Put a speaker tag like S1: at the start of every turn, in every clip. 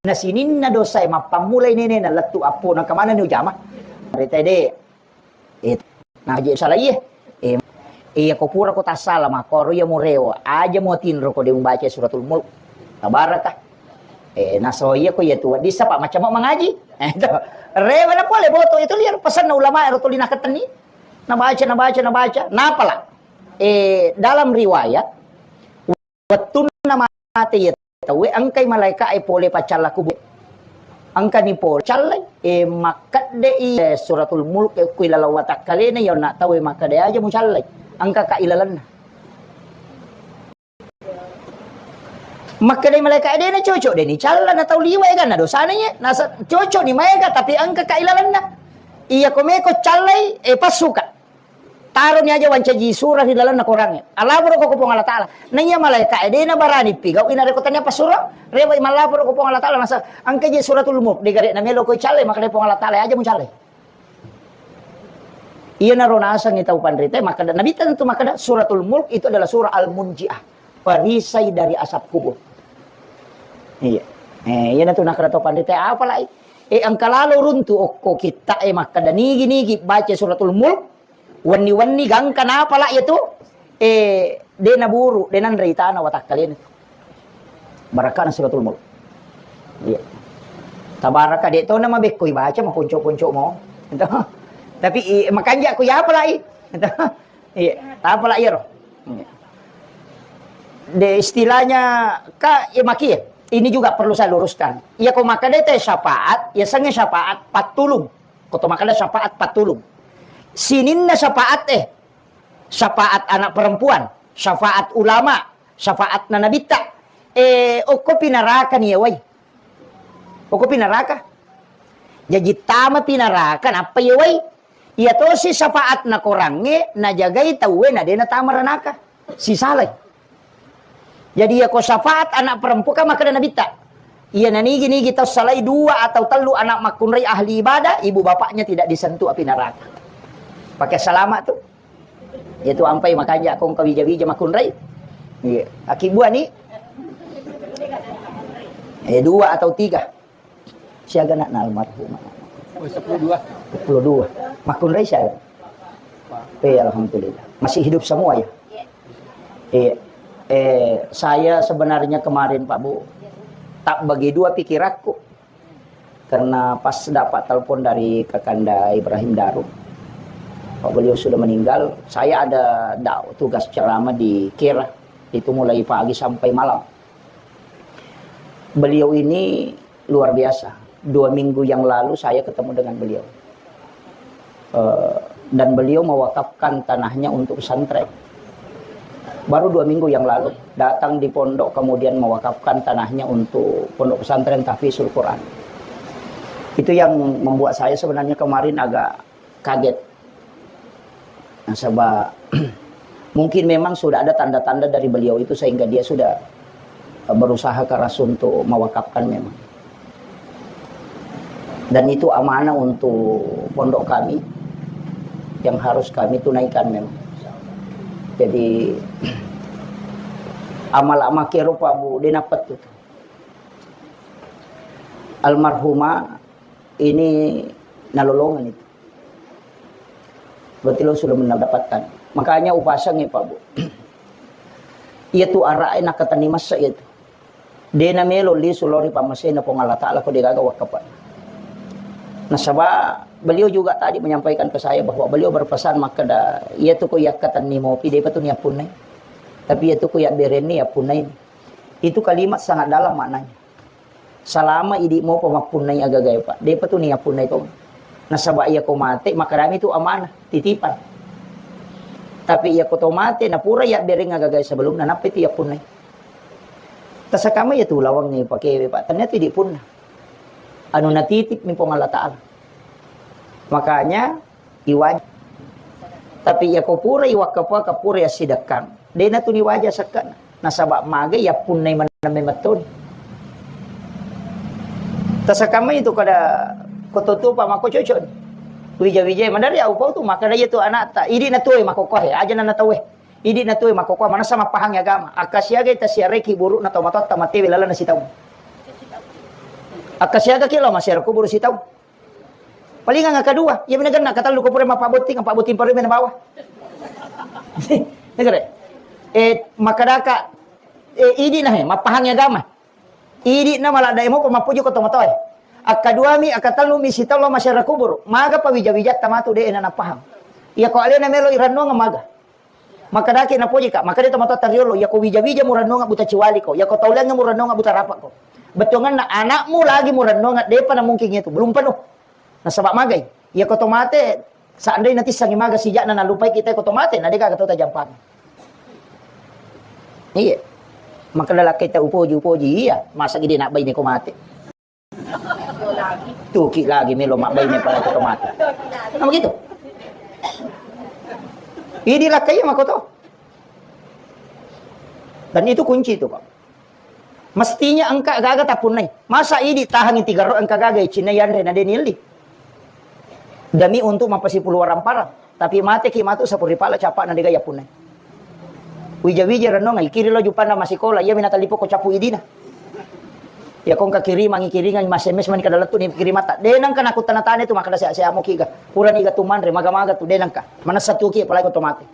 S1: na sinin na dosay mapamulay nini na latu apo ng kamana ni ujama. Rita de na je salai ako pura ko tasala makoro ya mureo aja mo tinro ko de membaca suratul mulk tabaraka nasoya ko yetu di sapa macam mau mengaji rewa na pole boto itu liar pesan na ulama ero tulina katani nabaca napala dalam riwayat watun na mate tawe angkay malaika ay pole pacala kubu angka ni pole callay makade suratul mulk ko ilalawata kalena yon na tawe makade aja mo callay angka kailalan na makade malaika ade na cocok de ni calla na taw liwa ga na dosananya nasa cocok ni maega tapi angka kailalan na iya komeko callay pasuka taruh ni aja wancaji surah di dalam nakurangnya. Alabur ko pong Allah Taala. Nanya malaika ede na barani pigaw ina rekotannya pas surah. Rewa malabur ko pong Allah Taala nasa angke je suratul mulk di gare na melo ko chale maka pong Allah Taala aja mo chale. Iya na ronasa ni tau pandrite maka nabi tentu maka suratul mulk itu adalah surah al-munjiah. Perisai dari asap kubur. Iya. Iya na tu nakara tau pandrite apa lai? Angka lalu runtu okko kita maka nigi baca suratul mulk wani gang kenapa lah itu de naburu de nan reitana watak kalian itu baraka na suratul mulk iya tabaraka de to nama bekko baca mah ponco mo ento tapi makanya aku ya apa lah ento iya apa lah iro de istilahnya maki ini juga perlu saya luruskan iya ko makade teh syafaat ya sange syafaat patulung ko to makade syafaat patulung sinin na syafaat syafaat anak perempuan, syafaat ulama, syafaat na nabita. Oko pinaraka niya way. Oko pinaraka. Jadi tama pinarakan apa ya way? Iya to si syafaat na korange na jagay tawe na de na tama ranaka. Si salay. Jadi ya ko syafaat anak perempuan ka maka na nabita. Iya nanigi kita salay dua atau telu anak makunray ahli ibadah, ibu bapaknya tidak disentuh api neraka. Pakai selamat tuh. Itu ampai makanya akong kawija-wija makunray. Iya. Akibuan ni. Dua atau tiga. Siaga nak na almarhum.
S2: 12.
S1: Makunray siya. Alhamdulillah. Masih hidup semua ya. Saya sebenarnya kemarin Pak Bu tak bagi dua pikiranku. Karena pas dapat telepon dari Kakanda Ibrahim Darum. Pak beliau sudah meninggal, saya ada tugas ceramah di Kira, itu mulai pagi sampai malam. Beliau ini luar biasa. 2 minggu yang lalu saya ketemu dengan beliau. Dan beliau mewakafkan tanahnya untuk pesantren. Baru 2 minggu yang lalu, datang di pondok kemudian mewakafkan tanahnya untuk pondok pesantren Tahfizul Quran. Itu yang membuat saya sebenarnya kemarin agak kaget. Sebab mungkin memang sudah ada tanda-tanda dari beliau itu sehingga dia sudah berusaha keras untuk mewakafkan memang. Dan itu amanah untuk pondok kami yang harus kami tunaikan memang. Jadi amal-amal kero Pak Bu dinapat itu. Almarhumah ini nalolongan itu. Berarti lo sudah mendapatkan. Makanya upasang ya Pak Bu. Ia tu arain nak kata ni masa itu. Dia namelo li sulori pamasena pong Allah Taala ko digagawa kapan. Nah sebab beliau juga tadi menyampaikan ke saya bahwa beliau berpesan maka ia tu ko yak kata ni mopi dia tu ni punai. Tapi ia tu ko yak bereni ya punai. Itu kalimat sangat dalam maknanya. Selama idi mo pamapunay agagay Pak. Dia tu ni punai to. Nasaba iya ko mate, makarami itu amanah, titipan. Tapi iya ko to mate, napura ya bering agagay sa balong, nanapit iya punay. Tasakama ya tulawang ni pakewe Pak, ternyata di pun. Anu natitip ni pong Allah Ta'ala. Makanya, iwajah. Tapi iya ko pura iwakapa kapura ya sidakang. Dena tu ni wajah sakan. Nasaba maga ya punay manamay matun. Tasakama itu kada kototo pa mako cocok. Wija-wija mandari au pau tu maka daya tu anak ta. Idi na tuwe makokoh ya aja na tawe. Idi na tuwe makokoh mana sama pahang agama. Akasiaga ta siareki buruk na tomatot tamate welala na sitaw. Akasyaga kilo masyarakat kubur si tahu. Paling nga kedua, ya benar nak kata lu kubur mapabuting, ang pabuting pa rin na bawah. Negara. Makadaka idi na mapahang agama. Idi na malada mo pamapujo ko tomatoy. Akadua mi akatalu mi sitaw lo masyarakat kubur. Maga pa wijat tamatu de na napahang. Iya ko ale na melo irano nga maga. Makadaki na puji ka, makadito mato tariolo, ya ko wija-wija murano nga buta ciwali ko, ya ko taulan nga murano nga buta rapak ko. Betungan na anakmu lagi murano nga depa na mungkin itu, belum penuh. Nasabak magay. Ya ko tomate, seandainya nanti sangi maga sijak na nalupay kita ko tomate, na deka kata jampan. Iya. Maka lalaki kita upoji, iya. Masa gini nak bay ni ko mati. Tuki lagi melo mak bay ni pala ko tomate. Nah begitu. Inilah kayak makoto. Dan itu kunci itu, Pak. Mestinya engkak gaga tapun nai. Masa ini tahan 3 ro engkak gaga Cina yan rena denildi. Demi untuk mapasi puluhan parang. Tapi mate ki matu sapuri pala capak na digaya punai. Wija-wija renong ai kiri lo jupana masikola iya minatalipo ko capu idina. Ya kong ka kiri mangi kiringan masemes man kada latu ni kiri mata. Denang kan aku tanatane tu makada saya mo kiga. Puran iga tumanre maga-maga tu denang ka. Mana satu ki palai ko tomate.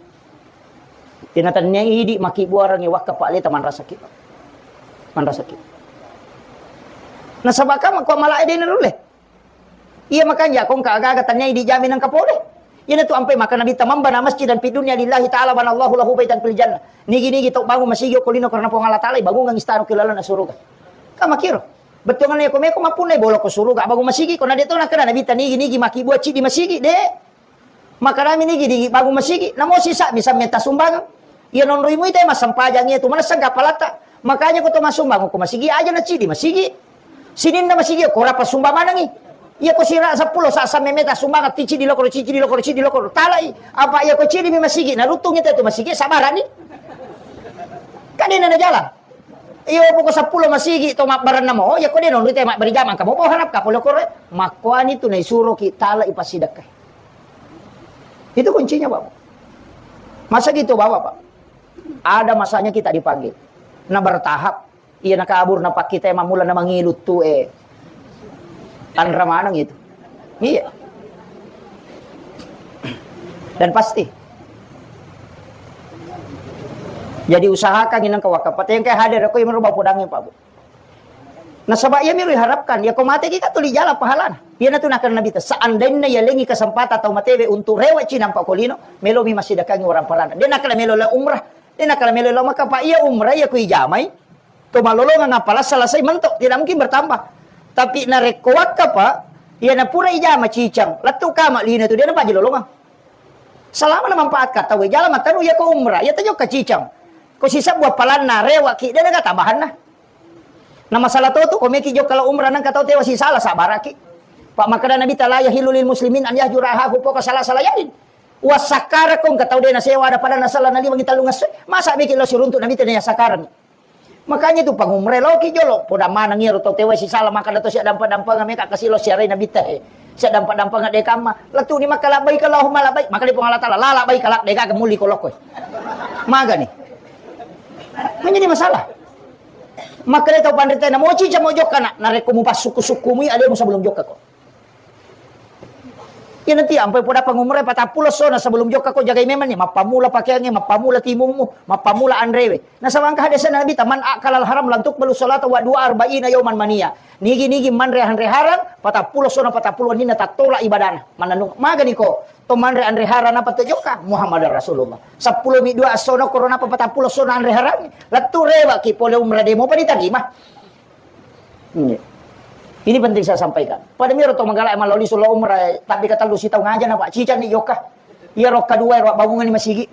S1: Tinatannya idi maki buarang i wakka pale taman rasa ki. Man rasa ki. Nasabaka ko malai den rule. Iya makanya kong ka aga tanya idi jamin ang kapole. Yan itu ampai makan nabi tamamba na masjid dan pidunya lillahi ta'ala wa Allahu lahu baitan fil jannah. Nigi-nigi tok bangun masigyo kulino karena po Allah ta'ala bangun ang istano kilala na suruga. Kama kiro. Betul ngane ko meko mapunay bolok ko suruga bago masigi ko na dito na kana nabi nigi-nigi makibuat ci di masigi de. Makarami nigi-nigi bago masigi. Namo sisa bisa menta sumbang. Yan on rimu ite masampajang itu mana sagga palata. Makanya ko to masumbang ko masigi aja na ci di masigi. Sinin na masigi ko rapa sumbang manangi. Iya ko sira 10 sa memeta sumbang tici di lokor cici di lokor cici di lokor talai apa iya ko ciri mi masigi na rutungnya itu masigi sabarani kadena na jalan iyo po ko 10 masigi to makbaran na mo ya ko denon rite mak berijaman ka mo harap ka lokor makwani tu na isuro ki tala ipasidak kay itu kuncinya Bapak. Masa gitu Bapak. Ada masanya kita dipanggil na bertahap iya nakabur na pak kita mamula na mangilut tu Tanra manang itu. Iya. Dan pasti. Jadi usahakan inang kawakapat. Yang kayak hadir aku yang merubah podangnya Pak Bu. Nah sebab ia miru harapkan. Ya kau mati kita tuh di jalan pahalana. Ia na tunakan nabi ta. Seandainya ya lengi kesempatan atau matebe untuk rewat Cina Pak Kolino. Melomi masih dakangi orang palana. Dia nakala melola umrah. Dia nakala melola maka Pak ia umrah ya kui jamai. Tumalolongan apalah selesai mentok. Tidak mungkin bertambah. Tapi na rekowak ka pa, iya na pura ijama cicang. Latu kama lina tu dia na paji lolongan. Selama na manfaat kata we jalan matanu ya ko umrah, ya tayo ka cicang. Ko sisa buat palan na rewa ki dia na tambahan na. Na masalah to ko meki jo kalau umrah nang kataw tewa si salah sabaraki. Pak makana nabi talaya hilulil muslimin an yahjuraha hupo ka salah yain. Wasakara kong kataw dia na sewa ada pada nasalah na limang italungas. Masa bikin lo suruntuk nabi tanya sakaran. Makanya itu pangumre loki jolo poda mana ngiro to tewa si salah maka dato sia dampa-dampa ngame ka kasilo siarai nabi teh sia dampa-dampa ngade kama latu ni maka labai kalau malabai maka di pangala taala la labai kalak deka kemuli kolok koy maga ni menjadi masalah maka dia tahu pandai na mochi mo jokka na reko mo pas suku-suku mu ada mo sebelum jokka ko ya nanti ampai poda pangumre 40 sona sebelum jokka ko jagai memangnya mapamula pakaiannya mapamula timungmu mapamula andrewe nah sawangka hadisa nabi taman akalal haram lantuk balu salat wa 42 yauman mania nigi man rehan reharan 40 sona 40 nina tatola ibadana mananung magani ko to man re andre haran apa to jokka Muhammad Rasulullah 10 mi 2 sona corona 40 sona andre haran latu rewa ki pole umrah demo pa ditagima Ini penting saya sampaikan. Pada miro to manggala emal loli solo umrah tapi kata lu sitau ngaja na Pak cican ni yoka. Iya rok kedua rok bangungan ni masigi.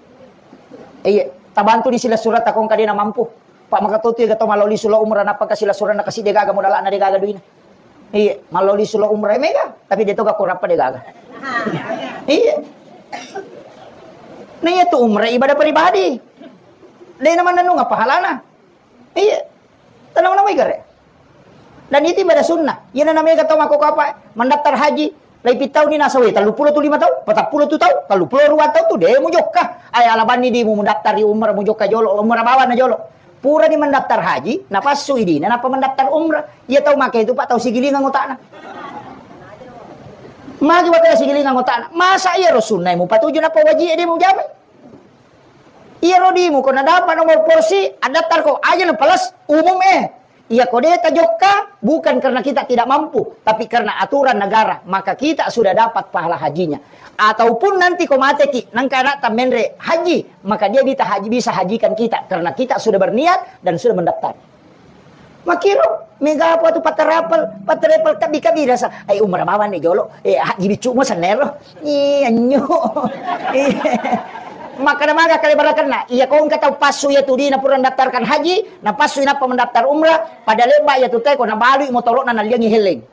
S1: Iya, tabantu di sila surat akong kadina mampu. Pak makatutu ya gato maloli solo umrah napa ka sila surat na kasi degaga modala na degaga duina. Iya, maloli solo umrah mega tapi dia to ga kurap pa degaga. Iya. Nah itu umrah ibadah pribadi. Dia naman nanu nga pahalana. Iya. Tanang na may gare. Dan itu ibadah sunnah. Yan na namanya kata mako apa? Mendaftar haji. Lai pitau ni nasawe. 35 tahun. 40 tahun. 32 tahun tu. Dia mo jokka. Ay alaban ni di mo mendaftar di umrah mo jokka jolo. Umrah bawa na jolo. Pura ni mendaftar haji, napasu idi, napa mendaftar umrah. Ia tahu make itu Pak, tahu sigilingan ngutana. Magi wata sigilingan ngutana. Masa iya Rasulna mu patuju napa wajib dia mau jamin. Iya rodimu kau dapat nomor porsi, daftar kau aja na pelas umum Iya kau dia tajokka bukan karena kita tidak mampu, tapi karena aturan negara, maka kita sudah dapat pahala hajinya. Ataupun nanti kau mati ki nang kana menre haji, maka dia bisa hajikan kita karena kita sudah berniat dan sudah mendaftar. Makiro mega apa tu paterapel kabi rasa ai umrah mawan ni jolo haji bicu mo sanero anyo maka namaga kali barakan iya kau kata pasu ya tu di na purang daftarkan haji na pasu na pa mendaftar umrah pada leba ya tu teh ko na balu mo toro na naliang hiling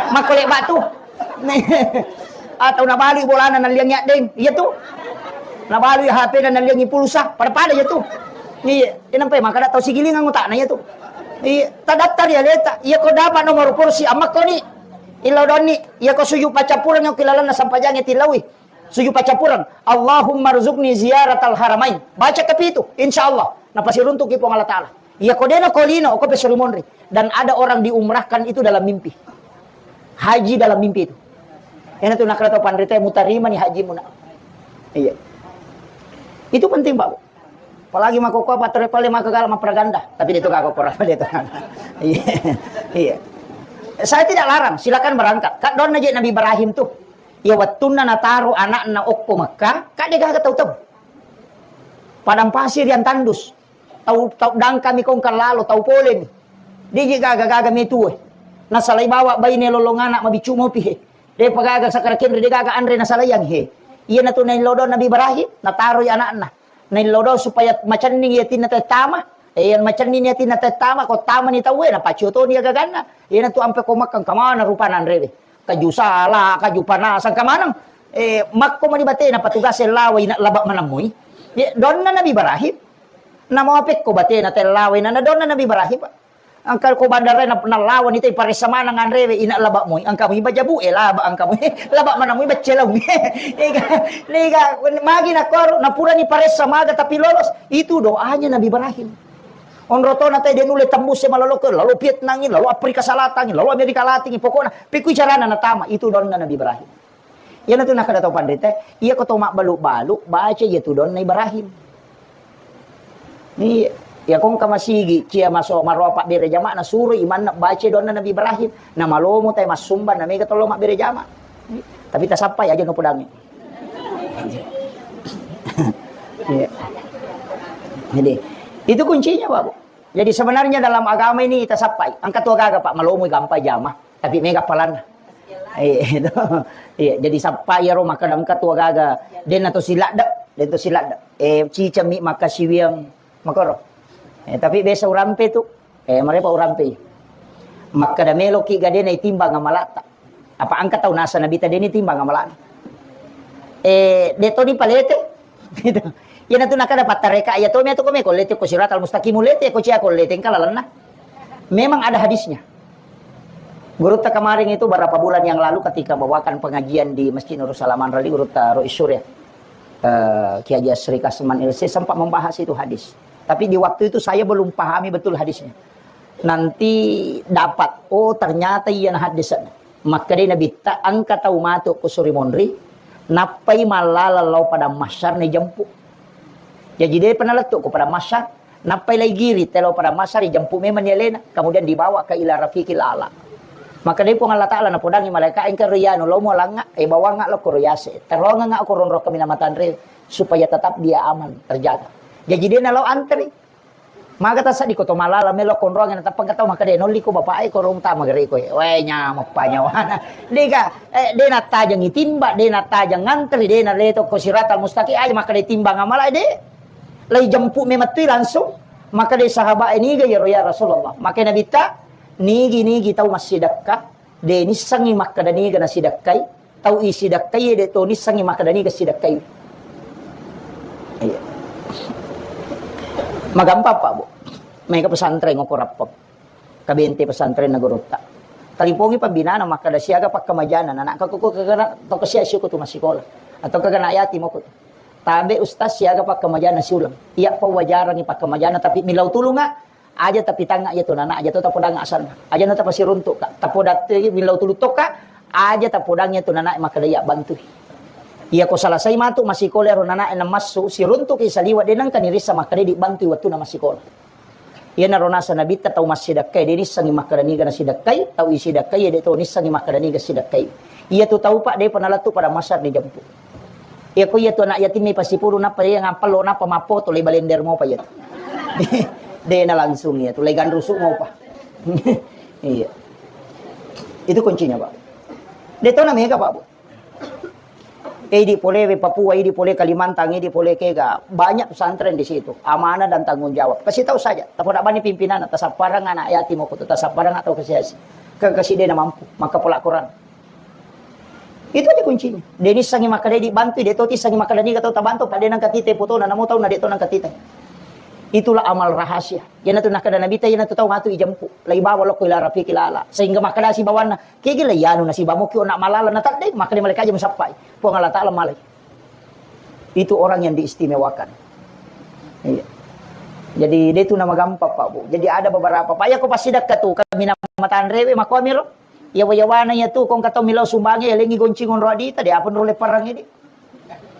S1: maka leba tu atau na balu bolana na naliang ding iya tu na balu HP na naliang pulsa pada ya tu iya inampai maka tahu sigilingan utak na ya tu iya tadaftar ya leta iya ko dapat nomor porsi amak ko ni ilaw doni iya ko suyu pacapuran yang kilala na sampajangnya tilawi suju pacapuran Allahumma rzuqni ziyaratal haramain baca tapi itu insyaallah napasiruntuk ipo Allah taala iya kodena kolino ko pesurimonri dan ada orang diumrahkan itu dalam mimpi haji dalam mimpi itu enak tuh nakra to pandrita mutarima ni haji muna iya itu penting Pak apalagi makoko apa terpale makagala mapraganda tapi itu kagak pernah itu iya saya tidak larang silakan berangkat kak don aja Nabi Ibrahim tuh ya wattunna nataru anak na okpo Makkah kak dia gak tahu padang pasir yang tandus tahu dang kami kong lalu tahu polen dia gaga metu na salay bawa bay ne lolongana mabicu mo pihe dia pagaga sa karakin dia gaga andre na salayang he iya na to na lodo Nabi Ibrahim nataru ya anak na lodo supaya macan ni yatin na tama yan macan ni yatin na tama ko tama ni tawe na pachuto ni gagana yan na to ampe ko makkang kamana rupanan rebe kaju sala, kaju panasan kamanang makko manibate na patugas laway na laba manamoy don na Nabi Ibrahim na mapik ko bate na laway na don na Nabi Ibrahim ang ko bandara na nalawan ito pares sama nang anrewe ina laba moy ang kamoy bajabu laba ang kamoy laba manamoy bacelaw liga magi na koro na pura ni pares sama tapi lolos itu doanya Nabi Ibrahim onroto na tayo dinuli tembus sa malaloko, lalu Vietnam, lalu Afrika Selatan, lalu Amerika Latin, pokoknya pikui carana na tama, itu doon na Nabi Ibrahim. Yan na ito nakadataw pandrite, iya ko tumak balu-balu, baca ya doon na Ibrahim. Iya kung kamasigi, siya maropak birejama, na suri, iman na baca doon na Nabi Ibrahim, na malomo tayo masumban, na may katulong birejama. Tapi tasapay, aja no pudami. Jadi, itu kuncinya Pak Bu. Jadi sebenarnya dalam agama ini kita sapai. Ang katua gaga Pak malomoy gampay jama, tapi mega palan. Itu. Iya, jadi sapai ro maka dalam katua gaga den ato silada, den to silada. Cica mi maka siwiang makoro. Tapi besa urampe tu. Marepa urampe. Maka da melo ki gade na timbang malata. Apa angkat tau nasa nabita deni timbang malata. Deto ni palete. Gitu. Yan na ito nakadapat tareka ayato may ito kami kolete ko sirat al-mustaqim ulete ko siya kolete kalalan na. Memang ada hadisnya. Guru ta kamaring itu beberapa bulan yang lalu ketika bawakan pengajian di Masjid Nurul Salaman Rali Guru ta Rois Surya. Kiai Sri Kasman LC sempat membahas itu hadis. Tapi di waktu itu saya belum pahami betul hadisnya. Nanti dapat ternyata iyan hadisan. Maka dia nabi ta angka tau mato ko surimonri napai malalalau pada masyar ni jampu. Jadi dia pernah letuk kepada masyar, napai lagi giri telo pada masyar jampu memang yelena, kemudian dibawa ke ila rafiqil ala. Maka dia pun Allah Taala napodangi malaikat engkau riyano lo mo langa bawa ngak lo kuruyase. Terlonga ngak kurun ro kami namatan re supaya tetap dia aman terjaga. Jadi dia nalau antri. Maka tasa di koto malala melo konrongan tapang kataw maka dia noli ko bapae ko rong tama gari ko. We nyamak panyawana. Diga dia natajang itimba, dia natajang ngantri, dia naleto ko siratal mustaqim ay maka dia timbang amal de. Lai jampu memati langsung maka dia sahabat ini ya Rasulullah. Maka Nabi ta nigi tahu masih dekat. Dia ni sangi maka dani gana sidakai. Tahu isi dakai dia to ni sangi maka dani ga sidakai. Iya. Magampa Pak Bu. May ka pesantren ko rapop. Kabente pesantren na gurota. Talipongi pambinana maka da siaga pagkamajanan anak ko kagana to kasi asyo ko to masikola. Atau kagana ayati mo ko. Tabe ustaz siaga pak kemajana siulang. Iya pa wajaran ni pak kemajana tapi milau tulung nga aja tapi tanga aja tu nana aja tu tapodang asan. Aja na tapasi runtuk ka. Tapodat milau tulu toka aja tapodangnya tu nana makadaya bantu. Iya ko salasay matu masikola ro nana na masu si runtuk isaliwa denang kanirisa makadaya di bantu waktu na masikola. Iya na rona sa nabita tau masidakkay denis sangi makadaniga na sidakkay tau isidakkay de to nis sangi makadaniga sidakkay. Iya tu tahu pak de panalatu pada masar ni jampu. Iya ko iya tu anak yatim ni pasti puro na pa yang ngapalo na pamapo to lay balender mo pa yan. De na langsung ya tu lay gandrusuk mo pa. Iya. Itu kuncinya pak. Dito na mega pak. Di boleh Papua, di boleh Kalimantan, di boleh Kega. Banyak pesantren di situ. Amanah dan tanggung jawab. Kasih tahu saja. Tapi nak bani pimpinan atas parang anak yatim aku atas parang atau kasih kasih dia mampu. Maka pola Quran. Itu aja kuncinya. Denis sangi makadai dibantu, dia toti sangi makadani kata tabantu pada nang katite foto na namo tahu na deto nang katite. Itulah amal rahasia. Yan na nakada nabita yan na tahu ngatu ijampu. Lai bawa lo ko ilarapi kilala. Sehingga makada si bawana kigila yano na si bamu kyo na malala na tadde makada mereka aja masapai. Po Allah Taala malay. Itu orang yang diistimewakan. Iya. Jadi dia itu nama gampang Pak Bu. Jadi ada beberapa Pak ya ko pasidak ka tu kami na mataan rewe mako amiro. Yawa-yawana ya tu kung kataw milaw sumbangi yalingi goncingon rodi tadi apun role parang ini.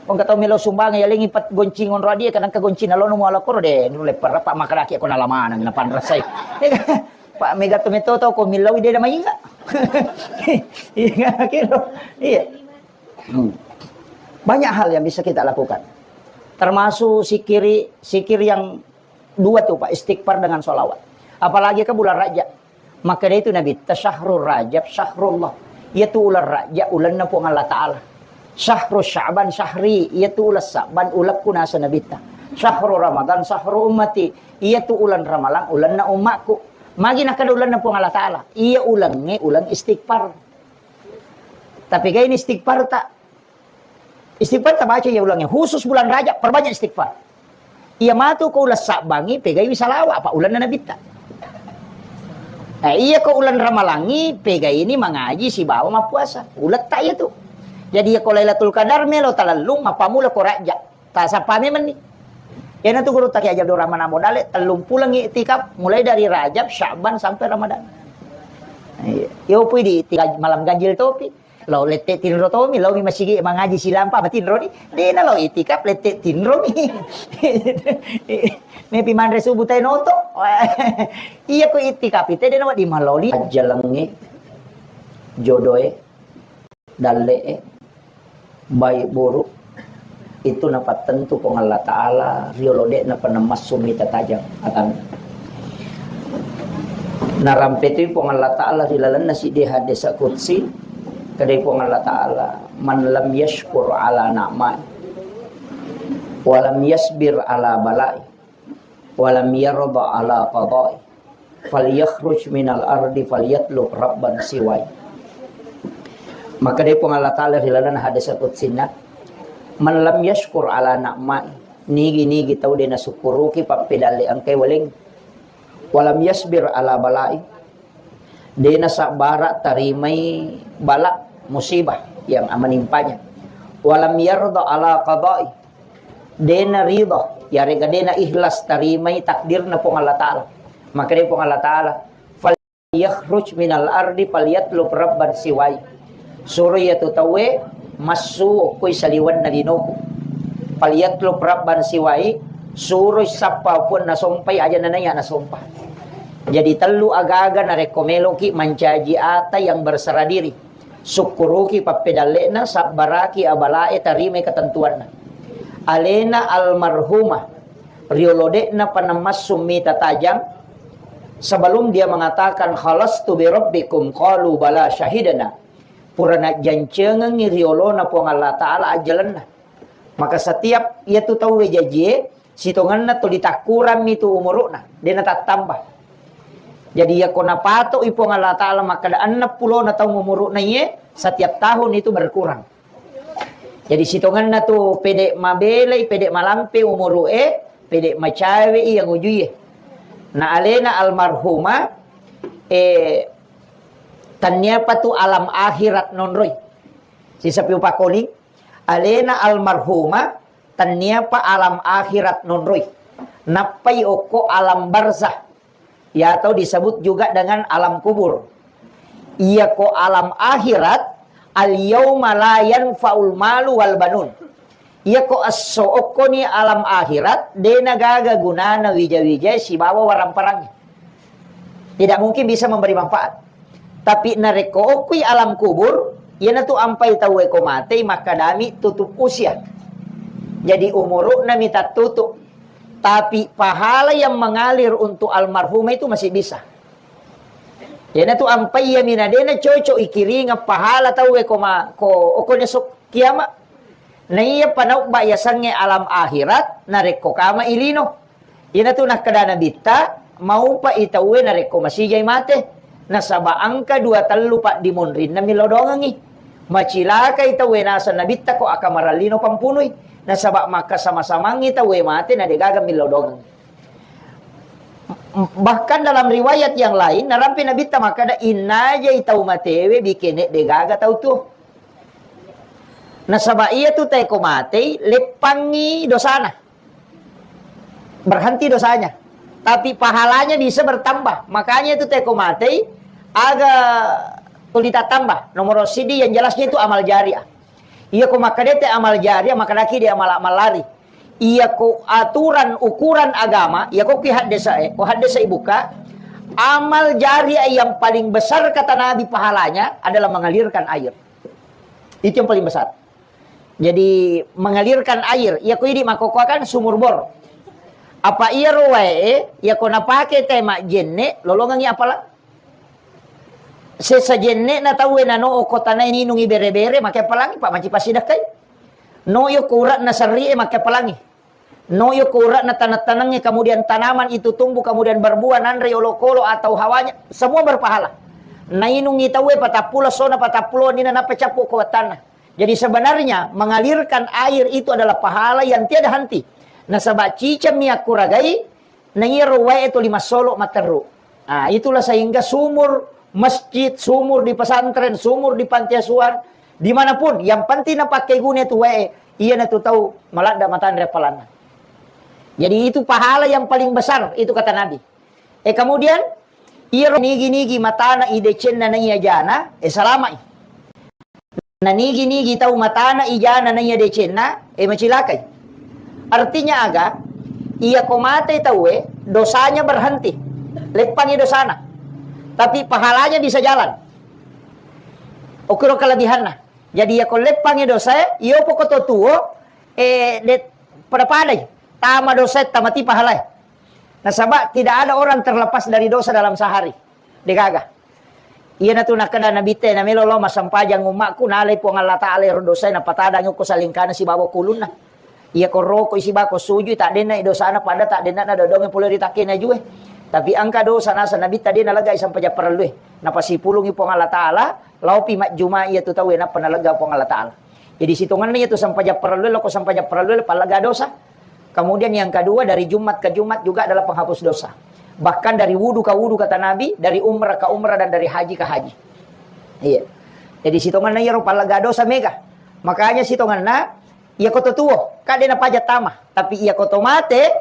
S1: Kung kataw milaw sumbangi yalingi pat goncingon rodi kadang ka goncin alo no mo ala ko de role para pa makaraki ako nalaman na panrasay. Pak mega tumetoto ko milaw ide na mainga. Iya kilo. Iya. Banyak hal yang bisa kita lakukan. Termasuk sikir yang dua tuh Pak, istighfar dengan sholawat. Apalagi ke bulan Rajab. Maka dia itu Nabi, tasyahrul Rajab, syahrullah. Iaitu ular Rajab, ulan na po ng Allah Ta'ala. Syahrul Sya'ban, syahri, iaitu ulas Sa'ban, ulap ko nasa Nabita. Syahrul Ramadan, syahrul ummati, iaitu ulan Ramalan, ulan na umakku. Magi na kada ulan na po ng Allah Ta'ala. Iya ulan ulan istighfar. Tapi kaya ini istighfar tak. Istighfar tak baca ya ulangnya. Khusus bulan Rajab, perbanyak istighfar. Iya matu ko ulas Sa'bangi, pegay wisalawa, pa ulan na Nabita. Iya ko ulan Ramalangi, pega ini mengaji si bawa mapuasa. Ulat tak ya tuh. Jadi ya ko Lailatul Qadar melo talalung mapamula ko raja. Ta sapame man ni. Ya na tu guru tak ajab do Ramadan modale talung pulang iktikaf mulai dari Rajab, Sya'ban sampai Ramadan. Iya. Yo pui di malam ganjil topi. Lo lete tinro tomi lo mi masigi mengaji silam pa tinro di. De na lo iktikaf lete tinro mi. May pimandre subuh tayo noto. Iya ko itikap ite din naman di maloli. Ajalangi, jodoe, dalee, baik buruk. Itu dapat tentu kung Allah Ta'ala. Riolode na panamas sumita tajang. Akan narampeto kung Allah Ta'ala. Rilalan na si diha desa kutsi. Kadai kung Allah Ta'ala. Man lam yashkur ala na'man. Walam yasbir ala balai. Walam yarda ala qadai falyakhruj minal ardi falyatlub rabban siwai. Maka dia pun Allah Ta'ala hilalan hadis qudsinna man lam yashkur ala na'ma nigi tahu dia nasukuruki papedali ang kay waling walam yasbir ala balai dia nasabara tarimay bala musibah yang menimpanya walam yarda ala qadai dena ridha yari ka dena ikhlas tarimay takdir na pong Allah Ta'ala. Maka din pong Allah Ta'ala fal yakhruj minal ardi falyatlub rabban siway suriyatu tawe masu ko'y saliwan na dinoko falyatlub rabban siway suroy sapa pun nasumpay aja na naya nasumpah. Jadi telu aga-aga na rekomelo ki mancaji ata yang berserah diri sukuruki papedalena sabaraki abalae tarimay ketentuan na alena almarhumah riolode na panamas sumita tajang sebelum dia mengatakan khalastu bi rabbikum qalu bala syahidana purana jancengang riolo na po Allah Ta'ala ajalan na. Maka setiap ia tu tahu wejaje sitongan na to ditakuran itu umuro na dia na tatambah. Jadi ya kona pato ipo Allah Ta'ala maka daan na pulo na tahu umuro na ye setiap tahun itu berkurang. Jadi sitongan na to pede mabelay, pede malampe umuro pede macawe yang ujuye. Na alena almarhuma tanya pa tu alam akhirat nonroy. Si sapi upakoli alena almarhuma tania pa alam akhirat nonroy. Napai oko alam barzah. Ya atau disebut juga dengan alam kubur. Iya ko alam akhirat al-yauma la yanfa'ul malu wal banun. Iya ko as-sooko ni alam akhirat de nagagaguna na wija-wija si bawa warang parang. Tidak mungkin bisa memberi manfaat. Tapi nareko okui alam kubur, yan na to ampay tawe ko mate maka dami tutup usia. Jadi umuruk na mitatutup. Tapi pahala yang mengalir untuk almarhum itu masih bisa. Yan na to ampay yamina de na chocho ikiringa pahala tawe ko oko nesok kiamat. Na iya panaw ba yasange alam akhirat nareko kama ilino. Yan na to nakadana bitta mau pa itawe nareko masijay mate. Nasabaan ka 2-3 pa dimonrin na milodongangi. Macilaka itawe nasa nabitta ko akamaralino pampunoy. Nasaba maka sama-samang itawe mate na degaga milodongangi. Bahkan dalam riwayat yang lain narampi nabitta maka da inaja itaw matewe bikene degaga tau tu. Nasaba iya tu teko mate lepangi dosana. Berhenti dosanya. Tapi pahalanya bisa bertambah. Makanya itu teko mate agak tulita tambah. Nomor sidi yang jelasnya itu amal jariah. Iya ko makadete amal jariah makadaki dia amal lari. Iya ko aturan ukuran agama, iya ko ki hadesa ibuka. Amal jariah yang paling besar kata Nabi pahalanya adalah mengalirkan air. Itu yang paling besar. Jadi mengalirkan air, iya ko ini makokokan sumur bor. Apa iya roe ya ko napake tema jenne lolongangi apala sesa jenne na tawe na no ko tanay ni nung ibere-bere make palangi pa manci pasidak kay no yo kurat na sarri make palangi no yo kurat na tanat-tanangnya kemudian tanaman itu tumbuh kemudian berbuah nanre olokolo atau hawanya semua berpahala na inung itawe patapulo sona patapulo ni na napacapo ko tanah. Jadi sebenarnya mengalirkan air itu adalah pahala yang tiada henti. Nasaba cica miak kuragai na irowe itu 5 solo materu. Ah itulah sehingga sumur masjid, sumur di pesantren, sumur di panti asuhan, dimanapun yang penting na pakai guna itu iya na tu tahu malada matan repalan. Jadi itu pahala yang paling besar itu kata Nabi. Kemudian iro nigi-nigi matana idecen na iya jana selama na nigi-nigi tahu matana ijana na iya decen na macilakay. Artinya agak ia komate tawe dosanya berhenti. Lepangi dosana. Tapi pahalanya bisa jalan. Ukiro kelebihanna. Jadi ia ko lepangi dosa, iyo poko tuo pada padai. Tama dosa tamati pahalai. Nasaba tidak ada orang terlepas dari dosa dalam sehari. Degaga. Iya na tu nakada nabite na melolo masampajang umakku nalay po ng Allah Ta'ala dosa na patadang ko sa lingkana si bawa kulun na. Iya ko roko isi bako suju tak dena dosa na pada tak dena na dodong pulo ritakin na juwe. Tapi angka dosa na sa nabita din nalaga isang paja perlu napasipulong ipong Allah Ta'ala laupi mat juma iya tu tawe na panalaga pong Allah Ta'ala. Jadi situngan niya tu sampaja perlu loko sampaja perlu palaga dosa. Kemudian yang kedua dari Jumat ke Jumat juga adalah penghapus dosa. Bahkan dari wudu ke wudu kata Nabi, dari umrah ke umrah dan dari haji ke haji. Iya. Jadi situngan niya palaga dosa mega. Makanya situngan na iya koto tuo, kade na pajat tama. Tapi iya koto mate,